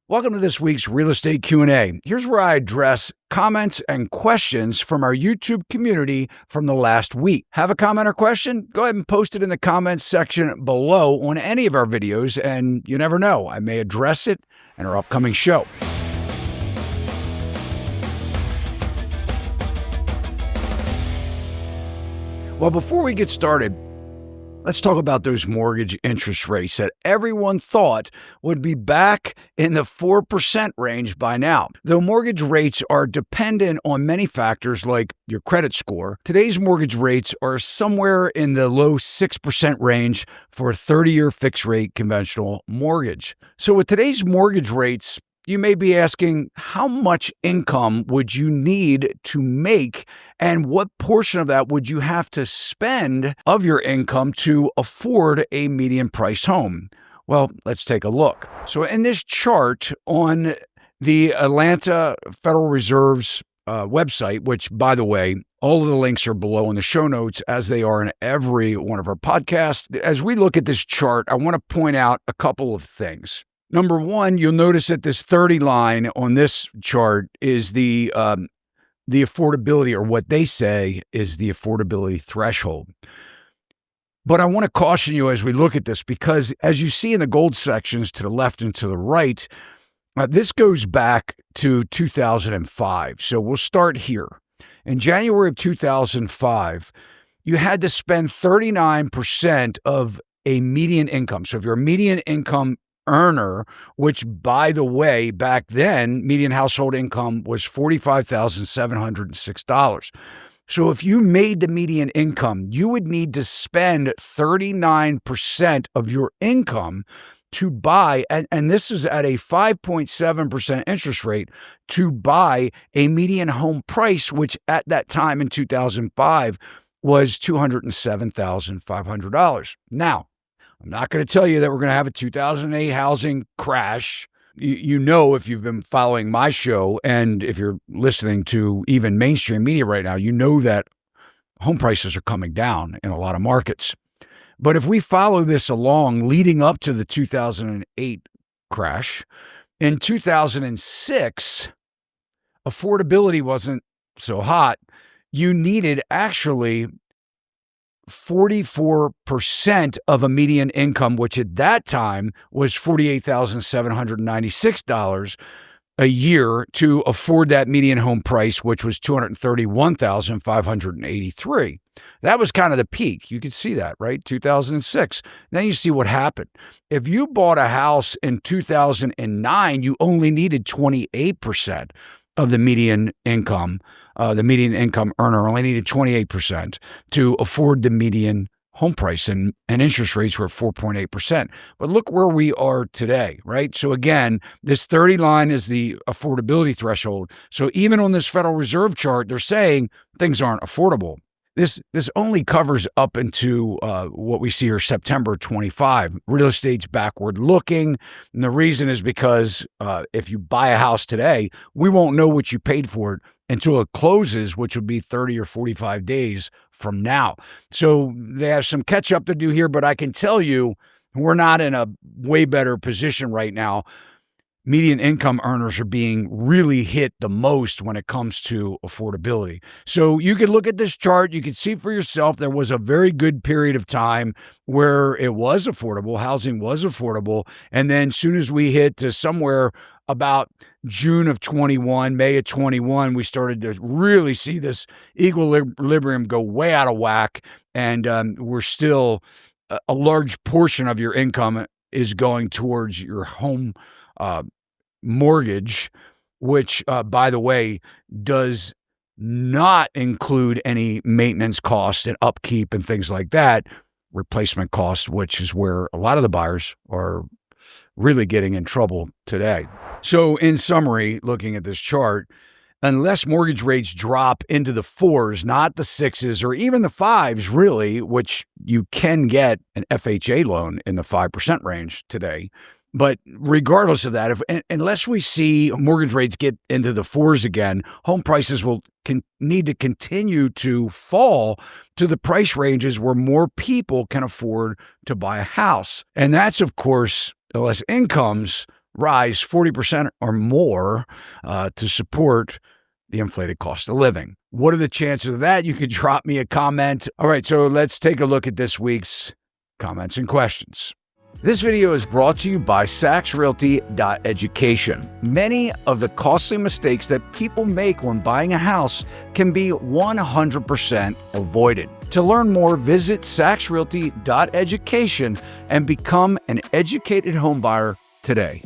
Welcome to this week's Real Estate Q&A. Here's where I address comments and questions from our YouTube community from the last week. Have a comment or question? Go ahead and post it in the comments section below on any of our videos, and you never know, I may address it in our upcoming show. Well, before we get started, let's talk about those mortgage interest rates that everyone thought would be back in the 4% range by now. Though mortgage rates are dependent on many factors like your credit score, today's mortgage rates are somewhere in the low 6% range for a 30-year fixed-rate conventional mortgage. So with today's mortgage rates, you may be asking, how much income would you need to make, and what portion of that would you have to spend of your income to afford a median-priced home? Well, let's take a look. So in this chart on the Atlanta Federal Reserve's website, which, by the way, all of the links are below in the show notes, as they are in every one of our podcasts. As we look at this chart, I want to point out a couple of things. Number one, you'll notice that this 30 line on this chart is the affordability, or what they say is the affordability threshold. But I want to caution you as we look at this, because as you see in the gold sections to the left and to the right, this goes back to 2005. So we'll start here. In January of 2005, you had to spend 39% of a median income. So if you're a median income earner, which, by the way, back then, median household income was $45,706. So if you made the median income, you would need to spend 39% of your income to buy, and this is at a 5.7% interest rate, to buy a median home price, which at that time in 2005 was $207,500. Now, I'm not going to tell you that we're going to have a 2008 housing crash. You know, if you've been following my show, and if you're listening to even mainstream media right now, you know that home prices are coming down in a lot of markets. But if we follow this along leading up to the 2008 crash, in 2006, affordability wasn't so hot. You needed actually 44% of a median income, which at that time was $48,796 a year, to afford that median home price, which was $231,583. That was kind of the peak. You could see that, right? 2006. Then you see what happened. If you bought a house in 2009, you only needed 28% of the median income. The median income earner only needed 28% to afford the median home price, and interest rates were at 4.8%. But look where we are today, right? So again, this 30 line is the affordability threshold. So even on this Federal Reserve chart, they're saying things aren't affordable. This only covers up into what we see here, September 25. Real estate's backward looking. And the reason is because if you buy a house today, we won't know what you paid for it until it closes, which would be 30 or 45 days from now. So they have some catch up to do here, but I can tell you we're not in a way better position right now. Median income earners are being really hit the most when it comes to affordability. So you could look at this chart, you could see for yourself there was a very good period of time where it was affordable, housing was affordable, and then as soon as we hit to somewhere about June of 21, May of 21, we started to really see this equilibrium go way out of whack, and we're still, a large portion of your income is going towards your home mortgage, which, by the way, does not include any maintenance costs and upkeep and things like that, replacement costs, which is where a lot of the buyers are really getting in trouble today. So in summary, looking at this chart, unless mortgage rates drop into the 4s, not the 6s or even the 5s, really, which you can get an FHA loan in the 5% range today. But regardless of that, unless we see mortgage rates get into the 4s again, home prices will need to continue to fall to the price ranges where more people can afford to buy a house. And that's, of course, unless incomes rise 40% or more to support the inflated cost of living. What are the chances of that? You could drop me a comment. All right, so let's take a look at this week's comments and questions. This video is brought to you by Sachs Realty.education. Many of the costly mistakes that people make when buying a house can be 100% avoided. To learn more, visit Sachs Realty.education and become an educated homebuyer today.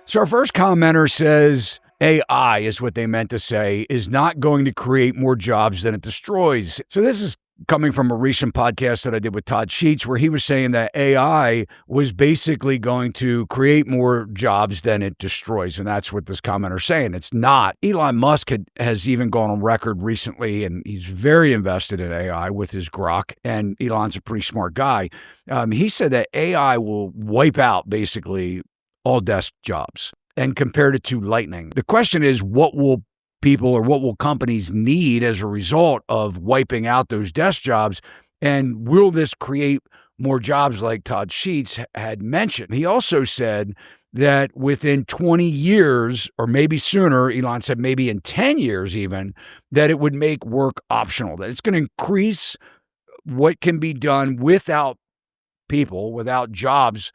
So our first commenter says, AI is what they meant to say, is not going to create more jobs than it destroys. So this is coming from a recent podcast that I did with Todd Sheets, where he was saying that AI was basically going to create more jobs than it destroys. And that's what this commenter is saying. It's not. Elon Musk has even gone on record recently, and he's very invested in AI with his Grok. And Elon's a pretty smart guy. He said that AI will wipe out basically all desk jobs and compared it to lightning. The question is, what will people or what will companies need as a result of wiping out those desk jobs? And will this create more jobs like Todd Sheets had mentioned? He also said that within 20 years, or maybe sooner, Elon said maybe in 10 years even, that it would make work optional, that it's going to increase what can be done without people, without jobs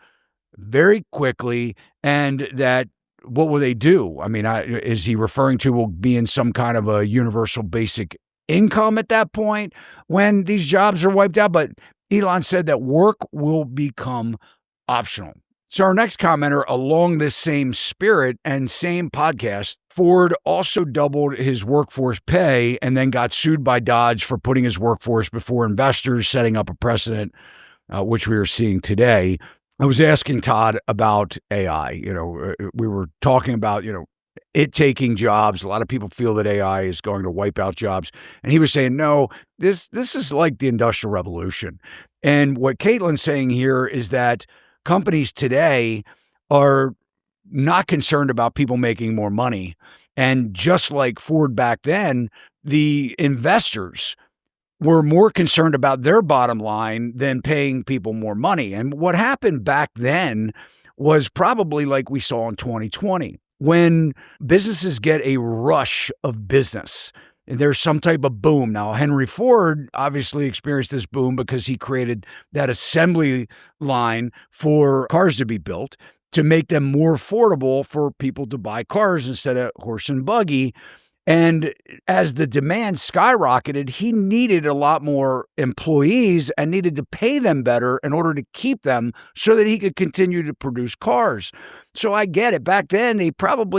very quickly, and that what will they do? I mean, is he referring to will be in some kind of a universal basic income at that point when these jobs are wiped out? But Elon said that work will become optional. So our next commenter, along this same spirit and same podcast, Ford also doubled his workforce pay and then got sued by Dodge for putting his workforce before investors, setting up a precedent, which we are seeing today. I was asking Todd about AI. We were talking about, it taking jobs. A lot of people feel that AI is going to wipe out jobs. And he was saying, no, this is like the Industrial Revolution. And what Caitlin's saying here is that companies today are not concerned about people making more money. And just like Ford back then, the investors were more concerned about their bottom line than paying people more money. And what happened back then was probably like we saw in 2020, when businesses get a rush of business and there's some type of boom. Now, Henry Ford obviously experienced this boom because he created that assembly line for cars to be built to make them more affordable for people to buy cars instead of horse and buggy. And as the demand skyrocketed, he needed a lot more employees and needed to pay them better in order to keep them so that he could continue to produce cars. So I get it. Back then,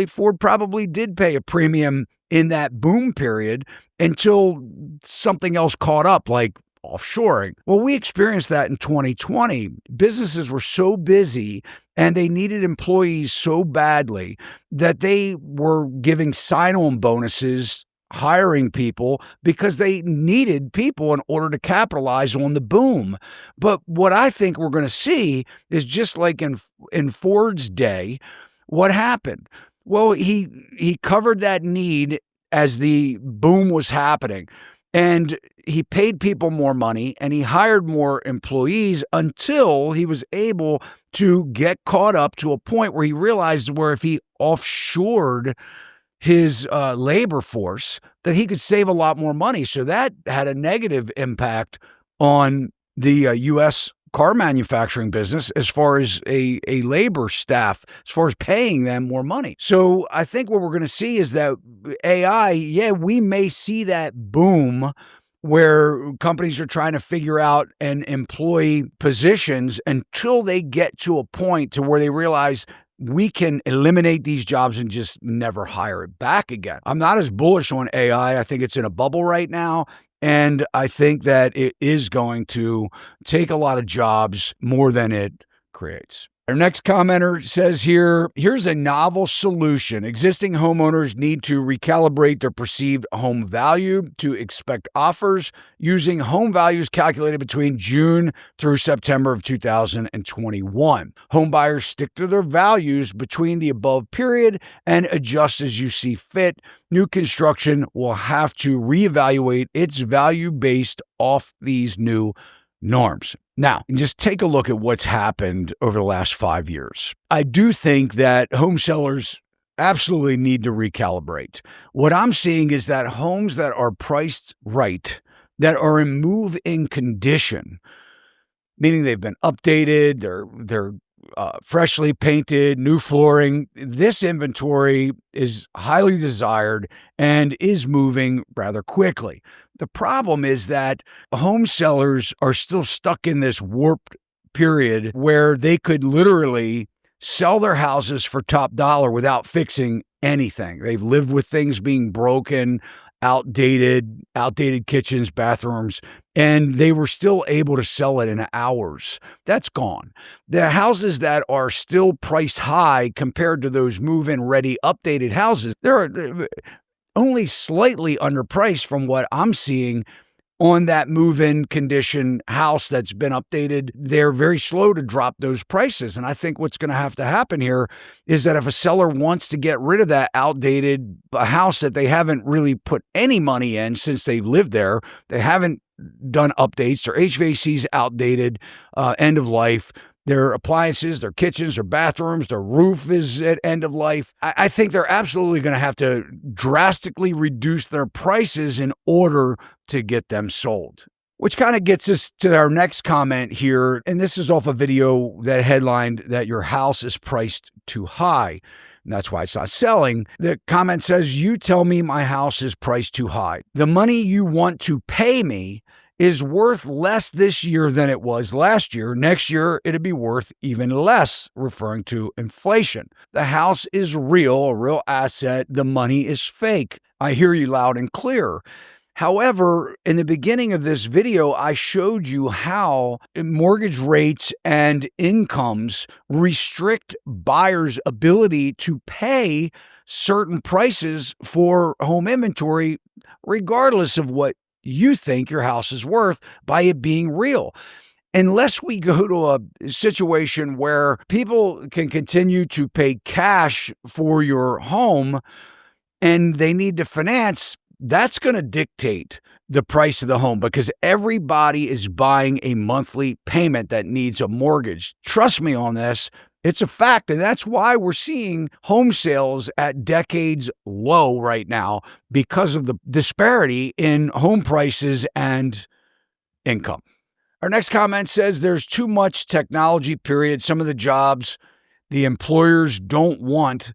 Ford probably did pay a premium in that boom period until something else caught up, like offshoring. Well, we experienced that in 2020. Businesses were so busy and they needed employees so badly that they were giving sign-on bonuses, hiring people because they needed people in order to capitalize on the boom. But what I think we're going to see is just like in Ford's day, what happened? Well, he covered that need as the boom was happening. And he paid people more money and he hired more employees until he was able to get caught up to a point where he realized where if he offshored his labor force, that he could save a lot more money. So that had a negative impact on the U.S. car manufacturing business as far as a labor staff, as far as paying them more money. So I think what we're going to see is that AI, we may see that boom where companies are trying to figure out and employ positions until they get to a point to where they realize we can eliminate these jobs and just never hire it back again. I'm not as bullish on AI. I think it's in a bubble right now. And I think that it is going to take a lot of jobs more than it creates. Our next commenter says here's a novel solution. Existing homeowners need to recalibrate their perceived home value to expect offers using home values calculated between June through September of 2021. Home buyers stick to their values between the above period and adjust as you see fit. New construction will have to reevaluate its value based off these new norms. Now, just take a look at what's happened over the last 5 years. I do think that home sellers absolutely need to recalibrate. What I'm seeing is that homes that are priced right, that are in move-in condition, meaning they've been updated, they're freshly painted, new flooring. This inventory is highly desired and is moving rather quickly. The problem is that home sellers are still stuck in this warped period where they could literally sell their houses for top dollar without fixing anything. They've lived with things being broken, outdated kitchens, bathrooms, and they were still able to sell it in hours. That's gone. The houses that are still priced high compared to those move-in ready updated houses, they're only slightly underpriced from what I'm seeing on that move-in condition house that's been updated. They're very slow to drop those prices. And I think what's going to happen here is that if a seller wants to get rid of that outdated house that they haven't really put any money in since they've lived there, they haven't done updates, their HVAC's outdated, end of life, their appliances, their kitchens, their bathrooms, their roof is at end of life. I think they're absolutely going to have to drastically reduce their prices in order to get them sold. Which kind of gets us to our next comment here. And this is off a video that headlined that your house is priced too high. And that's why it's not selling. The comment says, "You tell me my house is priced too high. The money you want to pay me is worth less this year than it was last year. Next year, it'd be worth even less," referring to inflation. The house is real, a real asset. The money is fake. I hear you loud and clear. However, in the beginning of this video, I showed you how mortgage rates and incomes restrict buyers' ability to pay certain prices for home inventory, regardless of what you think your house is worth, by it being real. Unless we go to a situation where people can continue to pay cash for your home and they need to finance, that's going to dictate the price of the home because everybody is buying a monthly payment that needs a mortgage. Trust me on this. It's a fact, and that's why we're seeing home sales at decades low right now because of the disparity in home prices and income. Our next comment says there's too much technology, period. Some of the jobs the employers don't want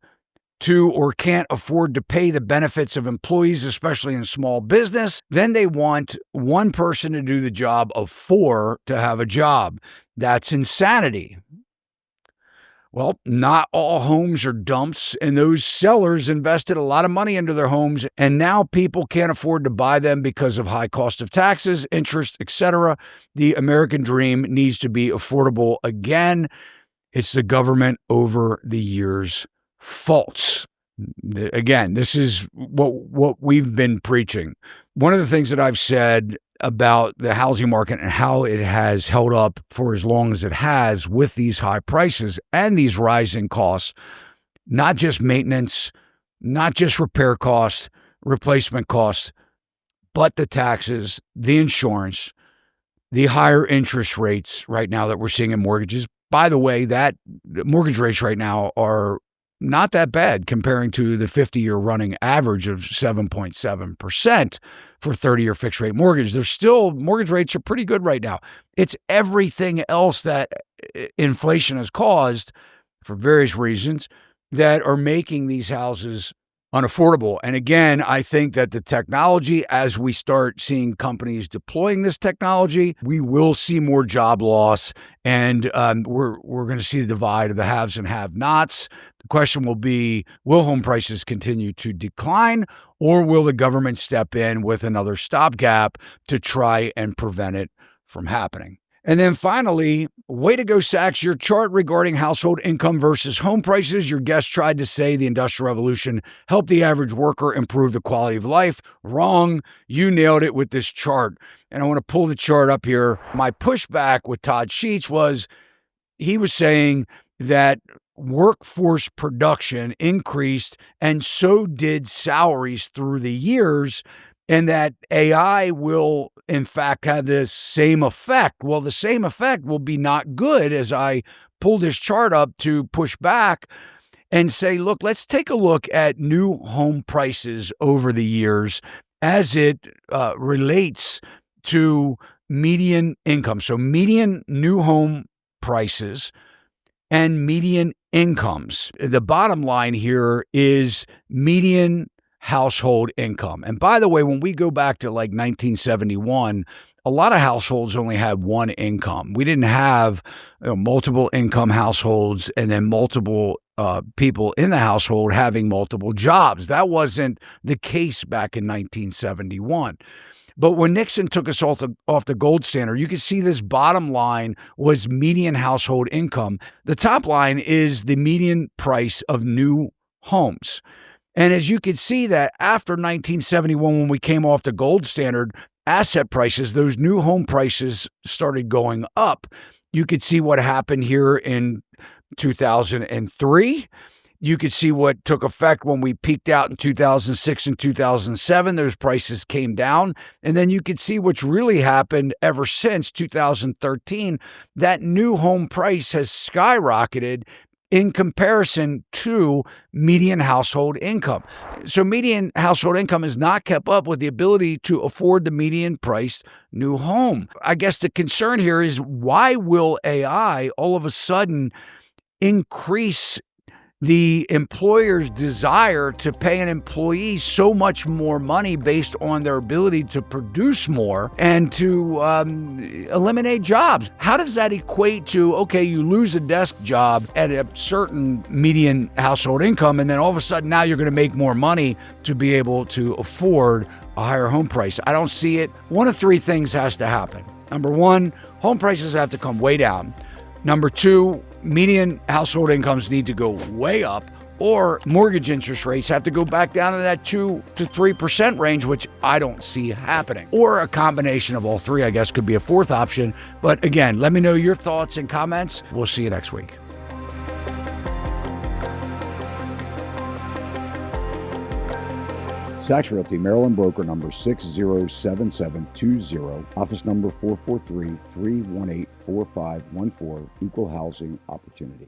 to or can't afford to pay the benefits of employees, especially in small business. Then they want one person to do the job of 4 to have a job. That's insanity. Well, not all homes are dumps, and those sellers invested a lot of money into their homes, and now people can't afford to buy them because of high cost of taxes, interest, etc. The American dream needs to be affordable again. It's the government over the years' faults. Again, this is what we've been preaching. One of the things that I've said about the housing market and how it has held up for as long as it has with these high prices and these rising costs, not just maintenance, not just repair costs, replacement costs, but the taxes, the insurance, the higher interest rates right now that we're seeing in mortgages. By the way, that mortgage rates right now are not that bad comparing to the 50-year running average of 7.7% for 30-year fixed rate mortgage. There's still, mortgage rates are pretty good right now. It's everything else that inflation has caused for various reasons that are making these houses unaffordable. And again, I think that the technology, as we start seeing companies deploying this technology, we will see more job loss, and we're going to see the divide of the haves and have-nots. The question will be, will home prices continue to decline, or will the government step in with another stopgap to try and prevent it from happening? And then finally, way to go, Sachs, your chart regarding household income versus home prices. Your guest tried to say the Industrial Revolution helped the average worker improve the quality of life. Wrong. You nailed it with this chart. And I want to pull the chart up here. My pushback with Todd Sheets was he was saying that workforce production increased and so did salaries through the years. and that AI will, in fact, have the same effect. Well, the same effect will be not good as I pull this chart up to push back and say, look, let's take a look at new home prices over the years as it relates to median income. So median new home prices and median incomes. The bottom line here is median household income. And by the way, when we go back to like 1971, a lot of households only had one income. We didn't have multiple income households and then multiple people in the household having multiple jobs. That wasn't the case back in 1971. But when Nixon took us off the gold standard, you can see this bottom line was median household income. The top line is the median price of new homes. And as you can see that after 1971, when we came off the gold standard, asset prices, those new home prices started going up. You could see what happened here in 2003. You could see what took effect when we peaked out in 2006 and 2007. Those prices came down. And then you could see what's really happened ever since 2013. That new home price has skyrocketed in comparison to median household income. So median household income has not kept up with the ability to afford the median priced new home. I guess the concern here is, why will AI all of a sudden increase the employer's desire to pay an employee so much more money based on their ability to produce more and to eliminate jobs? How does that equate to, okay, you lose a desk job at a certain median household income, and then all of a sudden now you're going to make more money to be able to afford a higher home price? I don't see it. One of three things has to happen. Number one, home prices have to come way down. Number two, median household incomes need to go way up, or mortgage interest rates have to go back down to that 2 to 3% range, which I don't see happening. Or a combination of all three, I guess, could be a fourth option. But again, let me know your thoughts and comments. We'll see you next week. Sachs Realty, Maryland broker number 607720, office number 443-318-4514, equal housing opportunity.